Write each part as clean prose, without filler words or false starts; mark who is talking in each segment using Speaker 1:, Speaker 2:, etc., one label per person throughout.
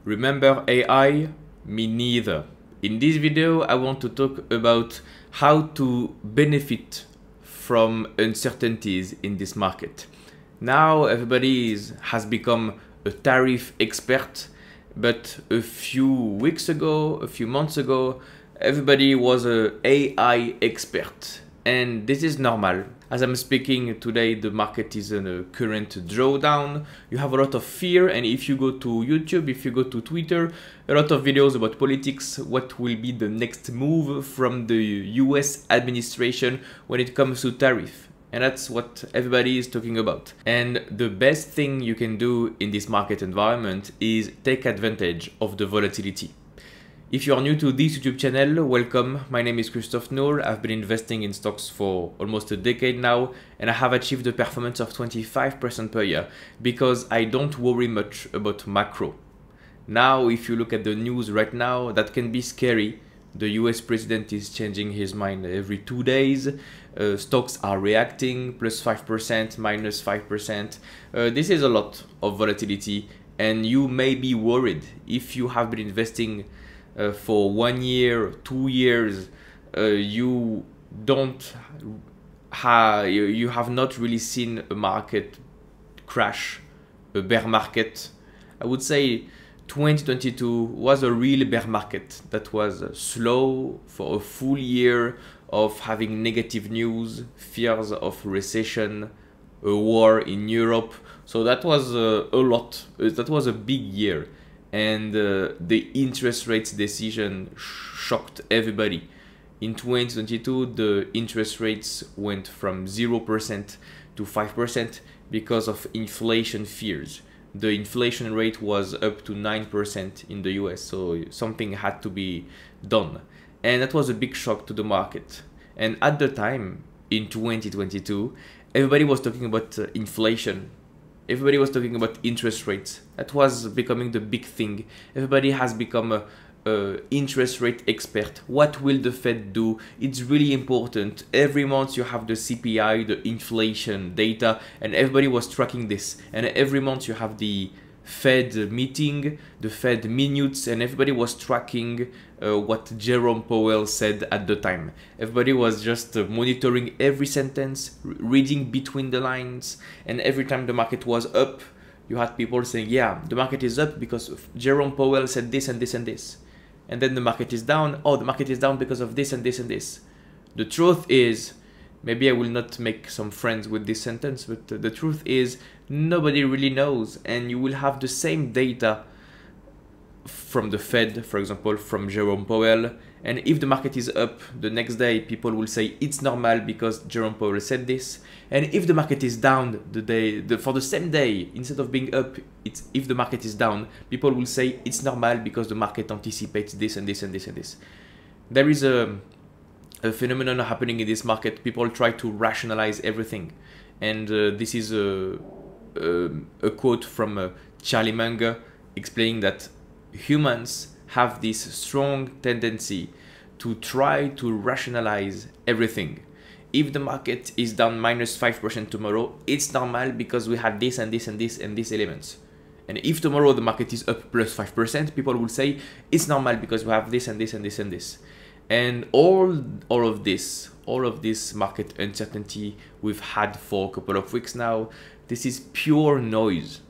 Speaker 1: Remember AI? Me neither. In this video, I want to talk about how to benefit from uncertainties in this market. Now everybody has become a tariff expert, but a few weeks ago, a few months ago, everybody was an AI expert. And this is normal. As I'm speaking today, the market is in a current drawdown. You have a lot of fear, and if you go to YouTube, if you go to Twitter, a lot of videos about politics, what will be the next move from the US administration when it comes to tariff. And that's what everybody is talking about. And the best thing you can do in this market environment is take advantage of the volatility. If you are new to this YouTube channel, welcome. My name is Christophe Nour. I've been investing in stocks for almost a decade now, and I have achieved a performance of 25% per year because I don't worry much about macro. Now, if you look at the news right now, that can be scary. The US president is changing his mind every 2 days. Stocks are reacting, plus 5%, minus 5%. This is a lot of volatility, and you may be worried if you have been investing for 1 year, 2 years, you have not really seen a market crash, a bear market. I would say 2022 was a real bear market that was slow for a full year of having negative news, fears of recession, a war in Europe. So that was a lot. That was a big year. And the interest rates decision shocked everybody. In 2022, the interest rates went from 0% to 5% because of inflation fears. The inflation rate was up to 9% in the US, so something had to be done. And that was a big shock to the market. And at the time, in 2022, everybody was talking about inflation. Everybody was talking about interest rates. That was becoming the big thing. Everybody has become a interest rate expert. What will the Fed do? It's really important. Every month you have the CPI, the inflation data, and everybody was tracking this. And every month you have the Fed meeting, the Fed minutes, and everybody was tracking what Jerome Powell said at the time. Everybody was just monitoring every sentence, reading between the lines, and every time the market was up, you had people saying, yeah, the market is up because Jerome Powell said this and this and this. And then the market is down. Oh, the market is down because of this and this and this. The truth is, maybe I will not make some friends with this sentence, but the truth is nobody really knows, and you will have the same data from the Fed, for example, from Jerome Powell. And if the market is up the next day, people will say it's normal because Jerome Powell said this. And if the market is down for the same day, instead of being up, if the market is down, people will say it's normal because the market anticipates this and this and this and this. There is a phenomenon happening in this market. People try to rationalize everything, and this is a quote from Charlie Munger explaining that humans have this strong tendency to try to rationalize everything. If the market is down minus 5% tomorrow, it's normal because we have this and this and this and these elements. And if tomorrow the market is up plus 5%, people will say it's normal because we have this and this and this and this. And all of this market uncertainty we've had for a couple of weeks now, this is pure noise.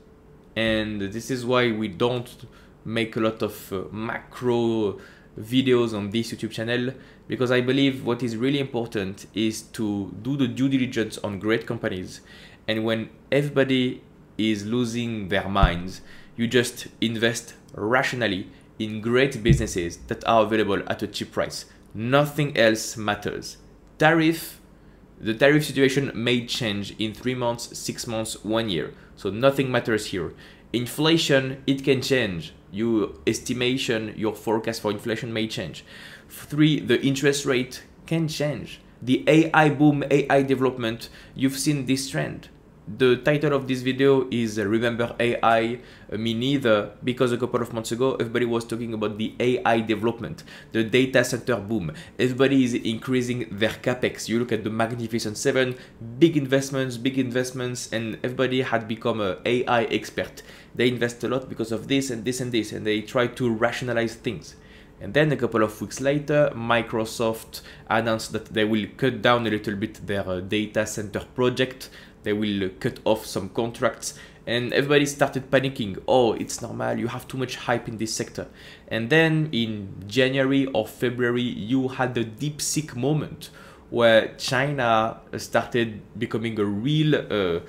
Speaker 1: And this is why we don't make a lot of macro videos on this YouTube channel, because I believe what is really important is to do the due diligence on great companies. And when everybody is losing their minds, you just invest rationally in great businesses that are available at a cheap price. Nothing else matters. The tariff situation may change in 3 months, 6 months, 1 year. So nothing matters here. Inflation, it can change. Your estimation, your forecast for inflation may change. 3, the interest rate can change. The AI boom, AI development, you've seen this trend. The title of this video is Remember AI? Me neither, because a couple of months ago everybody was talking about the AI development, the data center boom. Everybody is increasing their capex. You look at the Magnificent Seven, big investments, and everybody had become an AI expert. They invest a lot because of this and this and this, and they try to rationalize things. And then a couple of weeks later, Microsoft announced that they will cut down a little bit their data center project. They will cut off some contracts, and everybody started panicking. Oh, it's normal, you have too much hype in this sector. And then in January or February, you had the DeepSeek moment where China started becoming a real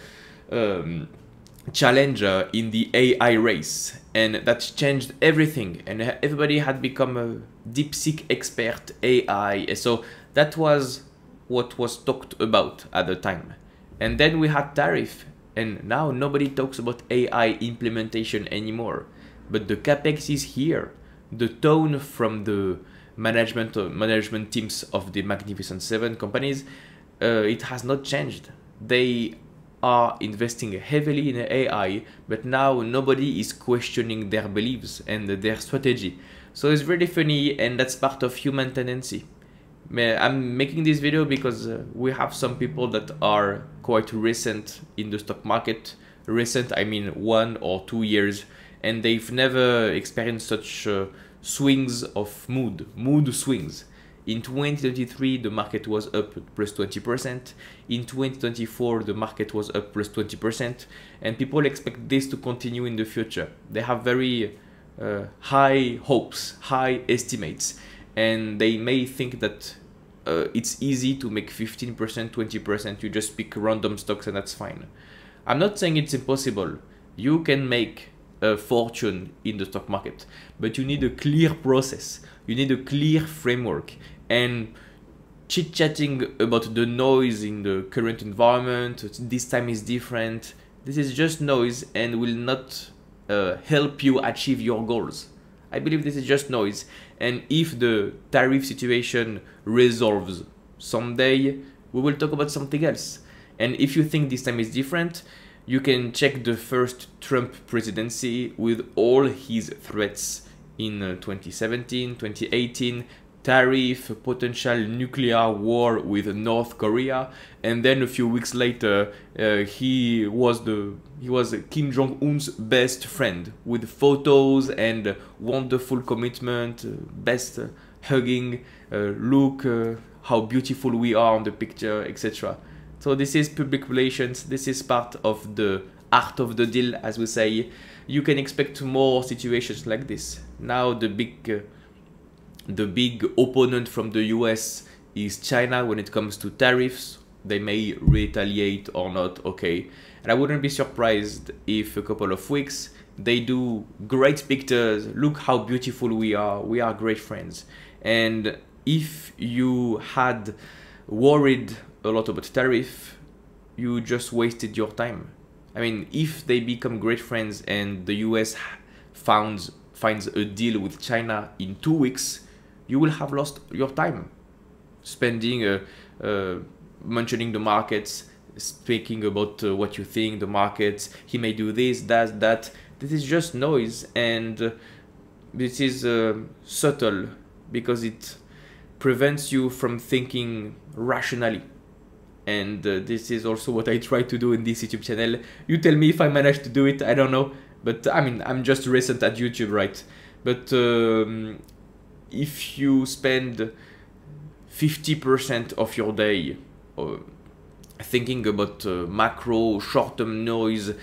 Speaker 1: challenger in the AI race, and that changed everything, and everybody had become a DeepSeek expert AI. So that was what was talked about at the time. And then we had tariff, and now nobody talks about AI implementation anymore. But the capex is here. The tone from the management teams of the Magnificent Seven companies, it has not changed. They are investing heavily in AI, but now nobody is questioning their beliefs and their strategy. So it's really funny, and that's part of human tendency. I'm making this video because we have some people that are quite recent in the stock market. Recent, I mean 1 or 2 years, and they've never experienced such swings of mood swings. In 2023, the market was up plus 20%. In 2024, the market was up plus 20%. And people expect this to continue in the future. They have very high hopes, high estimates. And they may think that it's easy to make 15%, 20%. You just pick random stocks and that's fine. I'm not saying it's impossible. You can make a fortune in the stock market, but you need a clear process. You need a clear framework. And chit-chatting about the noise in the current environment, this time is different, this is just noise and will not help you achieve your goals. I believe this is just noise, and if the tariff situation resolves someday, we will talk about something else. And if you think this time is different, you can check the first Trump presidency with all his threats in 2017, 2018, tariff, potential nuclear war with North Korea, and then a few weeks later, he was Kim Jong-un's best friend with photos and wonderful commitment, best hugging, look how beautiful we are on the picture, etc. So this is public relations. This is part of the art of the deal, as we say. You can expect more situations like this. Now the big opponent from the US is China when it comes to tariffs. They may retaliate or not, okay. And I wouldn't be surprised if a couple of weeks they do great pictures. Look how beautiful we are great friends. And if you had worried a lot about tariff, you just wasted your time. I mean, if they become great friends and the US finds a deal with China in 2 weeks, you will have lost your time spending mentioning the markets, speaking about what you think, the markets, he may do this, that. This is just noise, and this is subtle because it prevents you from thinking rationally. And this is also what I try to do in this YouTube channel. You tell me if I managed to do it, I don't know. But I mean, I'm just recent at YouTube, right? But if you spend 50% of your day thinking about macro, short-term noise,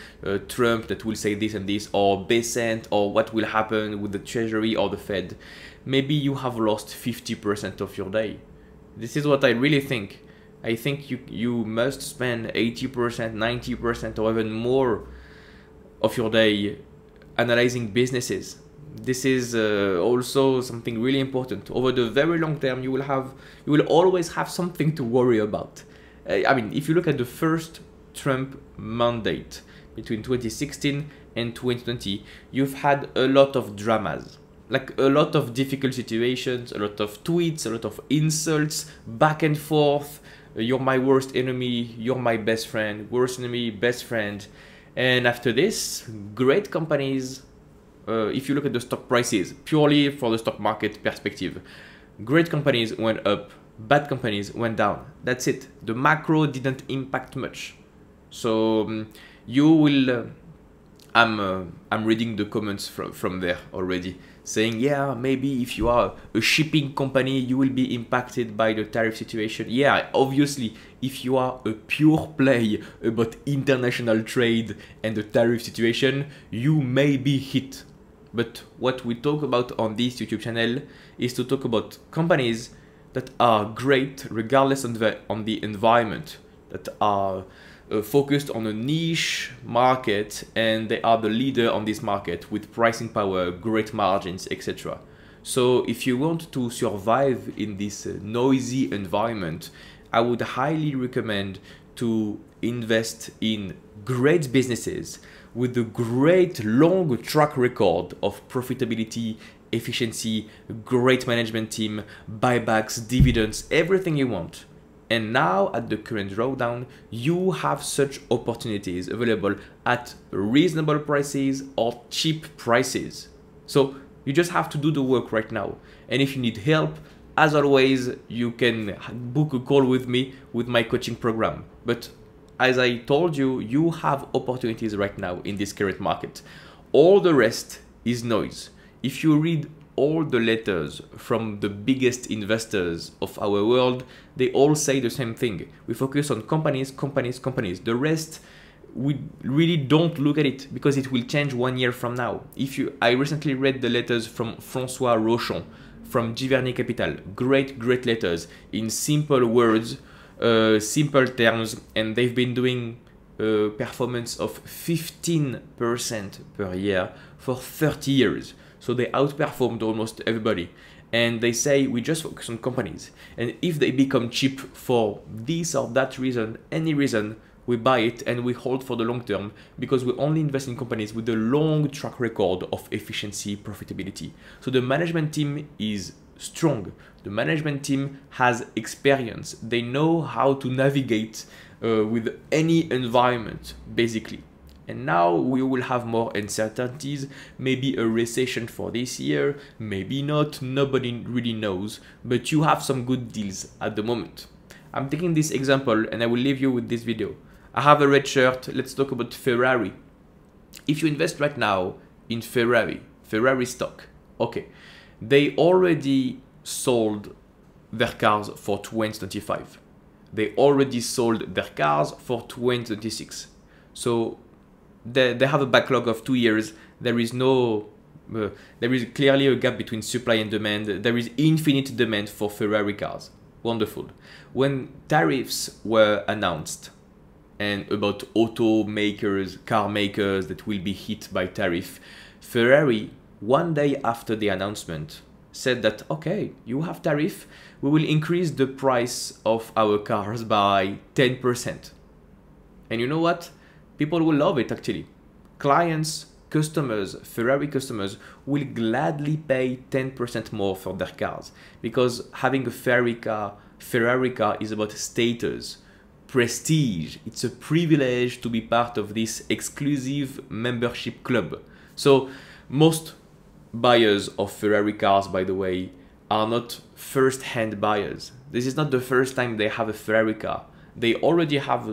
Speaker 1: Trump that will say this and this, or Besant, or what will happen with the Treasury or the Fed, maybe you have lost 50% of your day. This is what I really think. I think you must spend 80%, 90%, or even more of your day analyzing businesses. This is also something really important. Over the very long term, you will always have something to worry about. I mean, if you look at the first Trump mandate between 2016 and 2020, you've had a lot of dramas, like a lot of difficult situations, a lot of tweets, a lot of insults, back and forth, you're my worst enemy, you're my best friend, worst enemy, best friend. And after this, great companies, if you look at the stock prices, purely for the stock market perspective, great companies went up, bad companies went down. That's it. The macro didn't impact much. So you will, I'm reading the comments from there already, saying, yeah, maybe if you are a shipping company, you will be impacted by the tariff situation. Yeah, obviously, if you are a pure play about international trade and the tariff situation, you may be hit. But what we talk about on this YouTube channel is to talk about companies that are great regardless on the environment, that are focused on a niche market, and they are the leader on this market with pricing power, great margins, etc. So if you want to survive in this noisy environment, I would highly recommend to invest in great businesses with a great long track record of profitability, efficiency, great management team, buybacks, dividends, everything you want. And now at the current drawdown, you have such opportunities available at reasonable prices or cheap prices. So you just have to do the work right now. And if you need help, as always, you can book a call with me with my coaching program. But as I told you, you have opportunities right now in this current market. All the rest is noise. If you read all the letters from the biggest investors of our world, they all say the same thing. We focus on companies, companies, companies. The rest, we really don't look at it because it will change 1 year from now. I recently read the letters from François Rochon from Giverny Capital. Great letters in simple words, simple terms, and they've been doing a performance of 15% per year for 30 years. So they outperformed almost everybody. And they say we just focus on companies. And if they become cheap for this or that reason, any reason, we buy it and we hold for the long term because we only invest in companies with a long track record of efficiency, profitability. So the management team is strong. The management team has experience. They know how to navigate with any environment, basically. And now we will have more uncertainties, maybe a recession for this year, maybe not, nobody really knows, but you have some good deals at the moment. I'm taking this example and I will leave you with this video. I have a red shirt, let's talk about Ferrari. If you invest right now in Ferrari stock, okay, they already sold their cars for 2025. They already sold their cars for 2026. So they have a backlog of 2 years. There is clearly a gap between supply and demand. There is infinite demand for Ferrari cars. Wonderful. When tariffs were announced and about automakers, car makers that will be hit by tariff, Ferrari, 1 day after the announcement, said that, okay, you have tariff, we will increase the price of our cars by 10%. And you know what? People will love it actually. Clients, customers, Ferrari customers will gladly pay 10% more for their cars because having a Ferrari car is about status, prestige. It's a privilege to be part of this exclusive membership club. So most buyers of Ferrari cars, by the way, are not first-hand buyers. This is not the first time they have a Ferrari car. They already have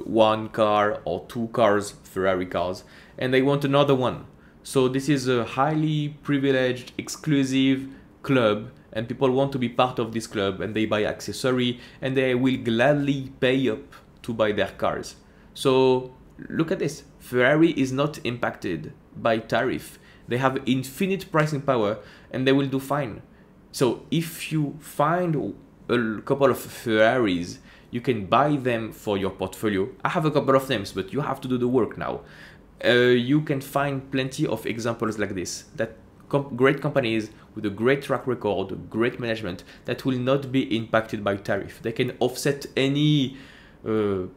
Speaker 1: 1 car or 2 cars, Ferrari cars, and they want another one. So this is a highly privileged, exclusive club, and people want to be part of this club, and they buy accessory, and they will gladly pay up to buy their cars. So look at this. Ferrari is not impacted by tariff. They have infinite pricing power, and they will do fine. So if you find a couple of Ferraris, you can buy them for your portfolio. I have a couple of names, but you have to do the work now. You can find plenty of examples like this, that great companies with a great track record, great management, that will not be impacted by tariff. They can offset any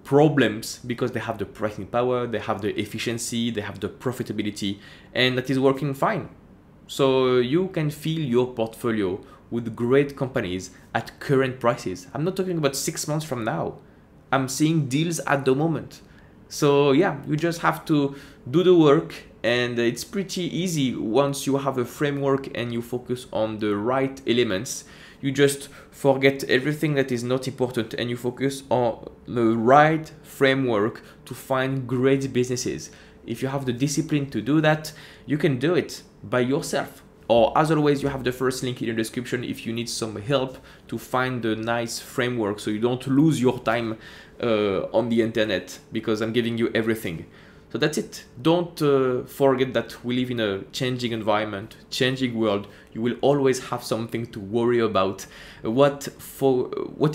Speaker 1: problems because they have the pricing power, they have the efficiency, they have the profitability, and that is working fine. So you can fill your portfolio with great companies at current prices. I'm not talking about 6 months from now. I'm seeing deals at the moment. So yeah, you just have to do the work, and it's pretty easy once you have a framework and you focus on the right elements. You just forget everything that is not important and you focus on the right framework to find great businesses. If you have the discipline to do that, you can do it by yourself. Or as always, you have the first link in the description if you need some help to find a nice framework so you don't lose your time on the internet, because I'm giving you everything. So that's it. Don't forget that we live in a changing environment, changing world. You will always have something to worry about. What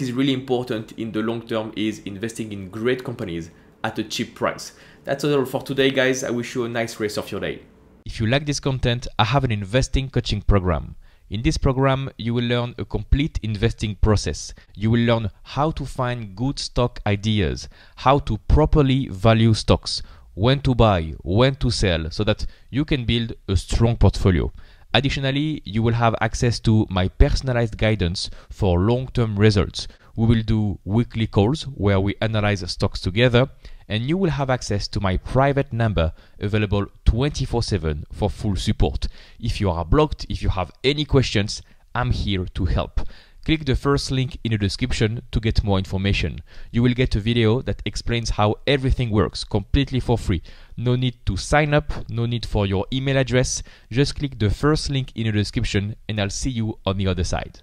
Speaker 1: is really important in the long term is investing in great companies at a cheap price. That's all for today, guys. I wish you a nice rest of your day. If you like this content, I have an investing coaching program. In this program, you will learn a complete investing process. You will learn how to find good stock ideas, how to properly value stocks, when to buy, when to sell, so that you can build a strong portfolio. Additionally, you will have access to my personalized guidance for long-term results. We will do weekly calls where we analyze stocks together, and you will have access to my private number available 24/7 for full support. If you are blocked, if you have any questions, I'm here to help. Click the first link in the description to get more information. You will get a video that explains how everything works completely for free. No need to sign up, no need for your email address. Just click the first link in the description and I'll see you on the other side.